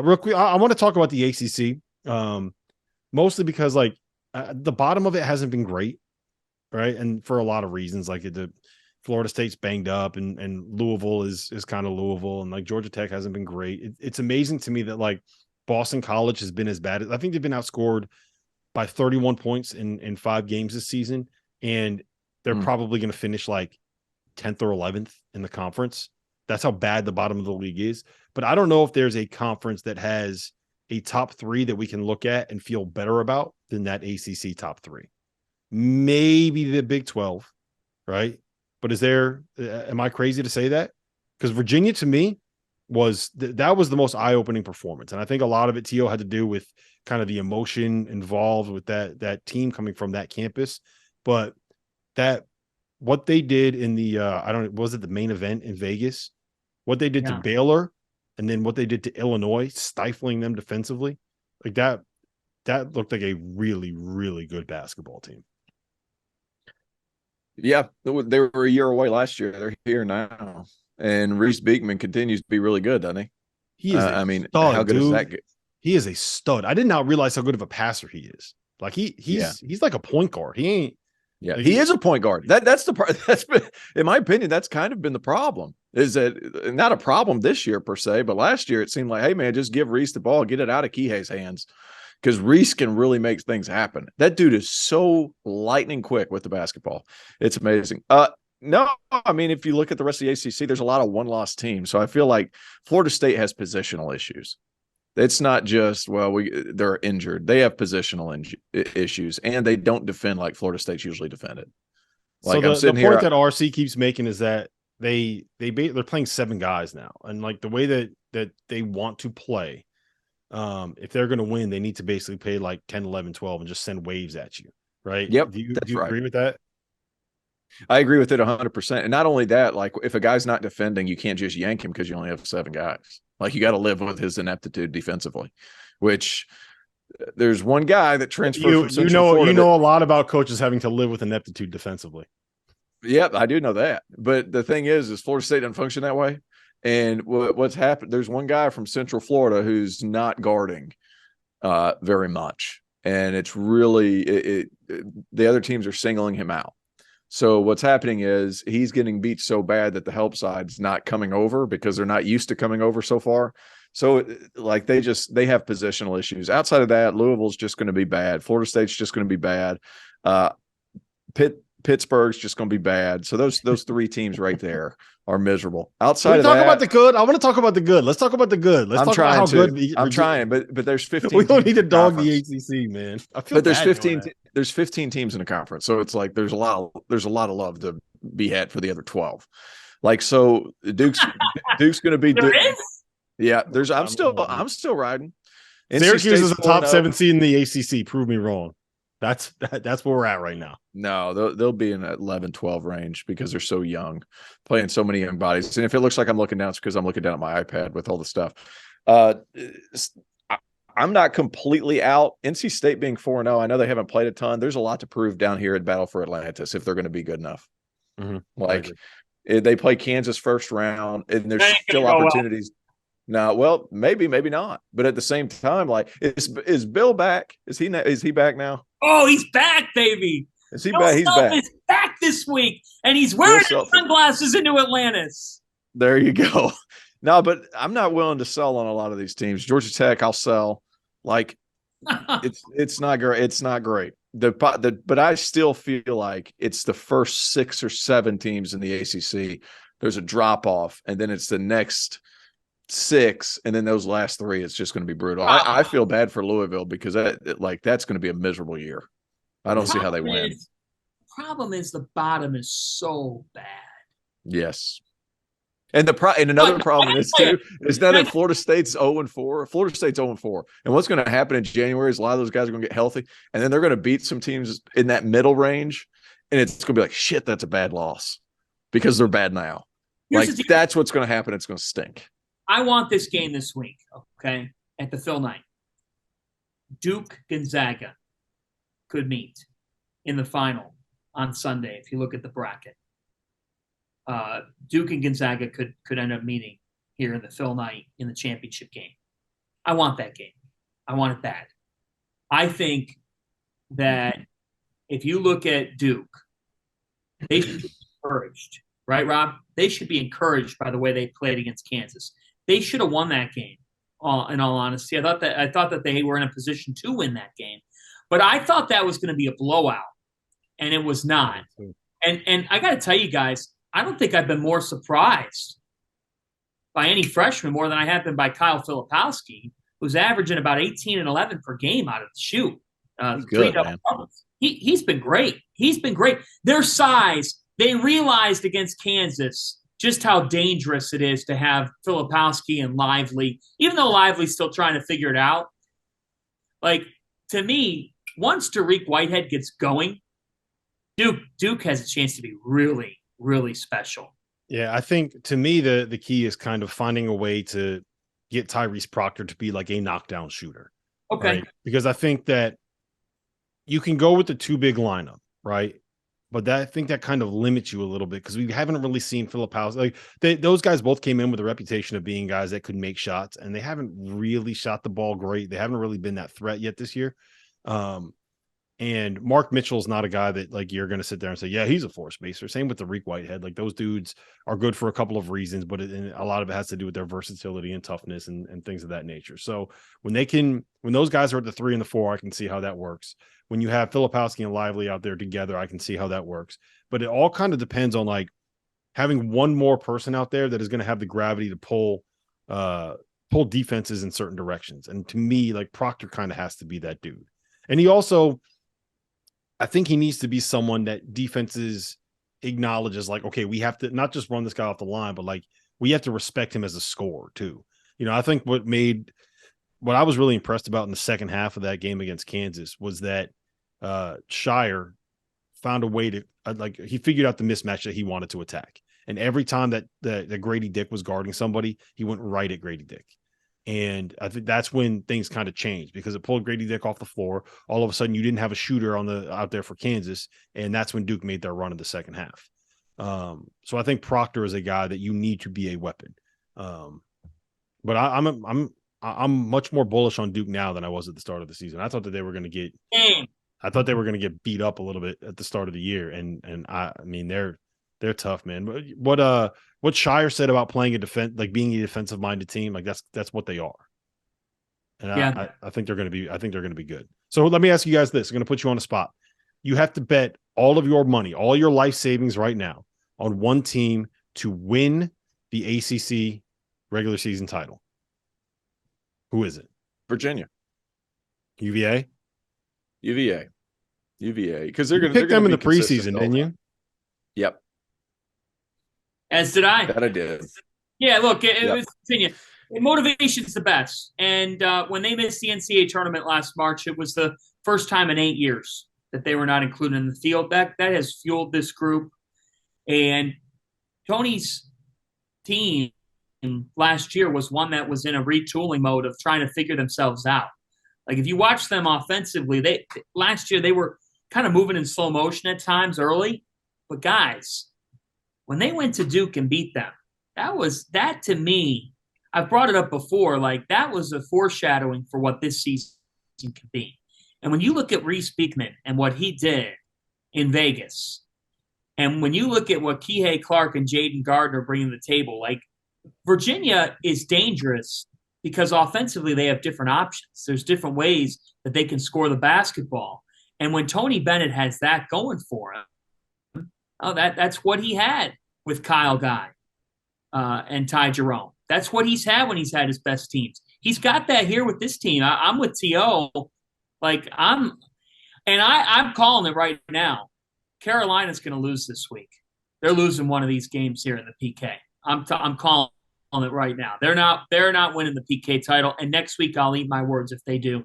Real quick, I want to talk about the ACC, mostly because the bottom of it hasn't been great, right? And for a lot of reasons, the Florida State's banged up, and Louisville is kind of Louisville, and Georgia Tech hasn't been great. It's amazing to me that Boston College has been as bad. I think they've been outscored by 31 points in 5 games this season, and they're probably going to finish 10th or 11th in the conference. That's how bad the bottom of the league is. But I don't know if there's a conference that has a top 3 that we can look at and feel better about than that ACC top 3. Maybe the Big 12, right? But am I crazy to say that? Because Virginia, to me, that was the most eye-opening performance. And I think a lot of it, Tio, had to do with kind of the emotion involved with that team coming from that campus. But what they did in the was it the main event in Vegas? What they did to Baylor, and then what they did to Illinois, stifling them defensively, that looked like a really, really good basketball team. Yeah, they were a year away last year. They're here now, and Reese Beekman continues to be really good, doesn't he? He is. Stud, how good is that? He is a stud. I did not realize how good of a passer he is. He's like a point guard. He ain't. Yeah, he is a point guard. That's the part. That's been, in my opinion, that's kind of been the problem. Is that not a problem this year per se, but last year it seemed like, hey man, just give Reese the ball, get it out of Kihei's hands, because Reese can really make things happen. That dude is so lightning quick with the basketball. It's amazing. No, I mean, if you look at the rest of the ACC, there's a lot of one-loss teams. So I feel like Florida State has positional issues. It's not just, they're injured. They have positional issues, and they don't defend like Florida State's usually defended. So the point that RC keeps making is that they're playing 7 guys now, and the way that they want to play, if they're going to win, they need to basically play 10, 11, 12 and just send waves at you, right? Yep, do you agree with that? I agree with it 100%. And not only that, if a guy's not defending, you can't just yank him because you only have 7 guys. You got to live with his ineptitude defensively, which there's one guy that transferred from Central Florida. You know a lot about coaches having to live with ineptitude defensively. Yep, I do know that. But the thing is Florida State doesn't function that way. And what's happened, there's one guy from Central Florida who's not guarding very much. And it's really the other teams are singling him out. So what's happening is he's getting beat so bad that the help side's not coming over because they're not used to coming over so far. So they have positional issues. Outside of that, Louisville's just going to be bad. Florida State's just going to be bad. Pittsburgh's just going to be bad. So those 3 teams right there are miserable. Outside of that, about the good. I want to talk about the good. Let's talk about the good. I'm trying, but there's 15. We don't need to dog the ACC, man. But there's 15. There's 15 teams in the conference, so it's there's a lot of love to be had for the other 12. So Duke's going to be. Yeah, I'm still riding. Syracuse is a top 7 seed in the ACC. Prove me wrong. That's where we're at right now. No, they'll be in that 11, 12 range because they're so young, playing so many young bodies. And if it looks like I'm looking down, it's because I'm looking down at my iPad with all the stuff. I'm not completely out. NC State being 4-0, I know they haven't played a ton. There's a lot to prove down here at Battle for Atlantis if they're going to be good enough. Mm-hmm. They play Kansas first round, and there's still opportunities. No, well, maybe not. But at the same time, is Bill back? Is he back now? Oh, he's back, baby. Is he back? He's back. He's back this week, and he's wearing sunglasses into Atlantis. There you go. No, but I'm not willing to sell on a lot of these teams. Georgia Tech, I'll sell. It's not great. It's not great. But I still feel like it's the first 6 or 7 teams in the ACC. There's a drop off, and then it's the next 6, and then those last 3. It's just going to be brutal. I feel bad for Louisville because that's going to be a miserable year. I don't see how they win. Problem is the bottom is so bad. Yes. And another problem is too is now that Florida State's 0-4. Florida State's 0-4, and what's going to happen in January is a lot of those guys are going to get healthy, and then they're going to beat some teams in that middle range, and it's going to be like shit. That's a bad loss because they're bad now. That's what's going to happen. It's going to stink. I want this game this week. Okay, at the Phil Knight, Duke Gonzaga could meet in the final on Sunday. If you look at the bracket. Duke and Gonzaga could end up meeting here in the Phil Knight in the championship game. I want that game. I want it bad. I think that if you look at Duke, they should be encouraged, right, Rob? They should be encouraged by the way they played against Kansas. They should have won that game. In all honesty, I thought that they were in a position to win that game, but I thought that was going to be a blowout, and it was not. And I got to tell you guys, I don't think I've been more surprised by any freshman more than I have been by Kyle Filipowski, who's averaging about 18 and 11 per game out of the shoot. Good, man. He's been great. He's been great. Their size, they realized against Kansas just how dangerous it is to have Filipowski and Lively, even though Lively's still trying to figure it out. Like, to me, once Tariq Whitehead gets going, Duke has a chance to be really, really special. Yeah, I think to me the key is kind of finding a way to get Tyrese Proctor to be like a knockdown shooter. Okay. Right? Because I think that you can go with the two big lineup, right? But I think that kind of limits you a little bit because we haven't really seen Filipowski. Like those guys both came in with a reputation of being guys that could make shots, and they haven't really shot the ball great. They haven't really been that threat yet this year. And Mark Mitchell's not a guy that like you're going to sit there and say, yeah, he's a force baser. Same with Tariq Whitehead. Like those dudes are good for a couple of reasons, but a lot of it has to do with their versatility and toughness and things of that nature. So when those guys are at the 3 and the 4, I can see how that works. When you have Filipowski and Lively out there together, I can see how that works. But it all kind of depends on like having one more person out there that is going to have the gravity to pull defenses in certain directions. And to me, like Proctor kind of has to be that dude. And he also, I think he needs to be someone that defenses acknowledges like, okay, we have to not just run this guy off the line, but like we have to respect him as a scorer too. You know, I think what I was really impressed about in the second half of that game against Kansas was that Shire found a way to he figured out the mismatch that he wanted to attack. And every time that Grady Dick was guarding somebody, he went right at Grady Dick. And I think that's when things kind of changed because it pulled Grady Dick off the floor. All of a sudden, you didn't have a shooter out there for Kansas, and that's when Duke made their run in the second half. So I think Proctor is a guy that you need to be a weapon. But I'm much more bullish on Duke now than I was at the start of the season. I thought that they were going to get beat up a little bit at the start of the year, and I mean they're tough, man. What Shire said about playing being a defensive minded team, like that's what they are. And yeah. I think they're going to be good. So let me ask you guys this. I'm going to put you on the spot. You have to bet all of your money, all your life savings right now on one team to win the ACC regular season title. Who is it? Virginia. UVA. Because they're going to pick them in the preseason, didn't you? Yep. As did I. That I did. Yeah, look, it was Virginia. Motivation's the best. And when they missed the NCAA tournament last March, it was the first time in 8 years that they were not included in the field. That has fueled this group. And Tony's team last year was one that was in a retooling mode of trying to figure themselves out. Like if you watch them offensively, last year they were kind of moving in slow motion at times early. But guys, when they went to Duke and beat them, that to me, I've brought it up before, like that was a foreshadowing for what this season could be. And when you look at Reese Beekman and what he did in Vegas, and when you look at what Kihei Clark and Jaden Gardner bring to the table, like Virginia is dangerous because offensively they have different options. There's different ways that they can score the basketball. And when Tony Bennett has that going for him, that's what he had with Kyle Guy and Ty Jerome. That's what he's had when he's had his best teams. He's got that here with this team. I'm with T.O. Like I'm calling it right now. Carolina's going to lose this week. They're losing one of these games here in the PK. I'm calling it right now. They're not winning the PK title. And next week I'll eat my words if they do.